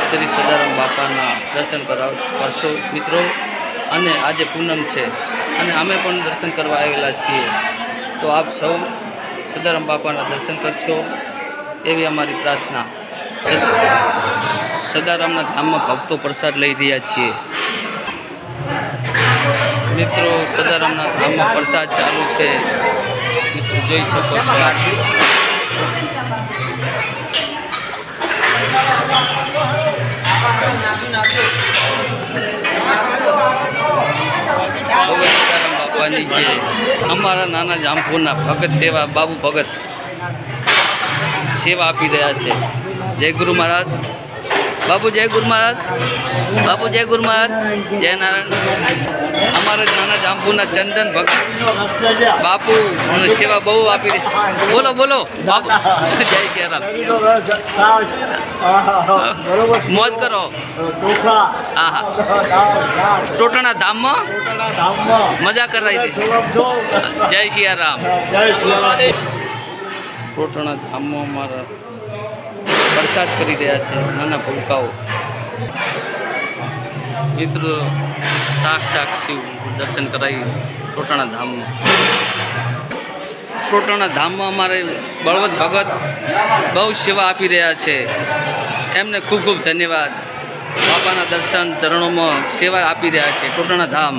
શ્રી સદારામ બાપાના દર્શન કરશો મિત્રો। અને આજે પૂનમ છે અને અમે પણ દર્શન કરવા આવેલા છીએ, તો આપ સૌ સદારામ બાપાના દર્શન કરશો એવી અમારી પ્રાર્થના। સદારામના ધામમાં ભક્તો પ્રસાદ લઈ રહ્યા છીએ મિત્રો। સદારામના ધામમાં પ્રસાદ ચાલુ છે મિત્રો, જોઈ શકો છો આપ। સદારામ બાપાની જે અમારા નાના જામપુરના ભગત દેવા બાબુ ભગત સેવા આપી રહ્યા છે। જય ગુરુ મહારાજ બાપુ, જય ગુરુ મહારાજ બાપુ, જય ગુરુ મહારાજ, જય નારાયણ। અમારા નાના જામપુરના ચંદન ભગત બાપુ સેવા બહુ આપી રહી। બોલો બોલો બાપુ, જય શ્રી રામ, મોજ કરો। હા હા, ટોટણા ધામમાં મજા કરાવી હતી। જય શ્રી રામ। ટોટણા ધામમાં અમારા પ્રસાદ કરી રહ્યા છે નાના ભૂલકાઓ મિત્રો। સાક્ષાત શિવ દર્શન કરાવી ટોટણા ધામમાં। ટોટણા ધામમાં અમારે બળવંત ભગત બહુ સેવા આપી રહ્યા છે, એમને ખૂબ ખૂબ ધન્યવાદ। બાપાના દર્શન ચરણોમાં સેવા આપી રહ્યા છે ટોટણા ધામ।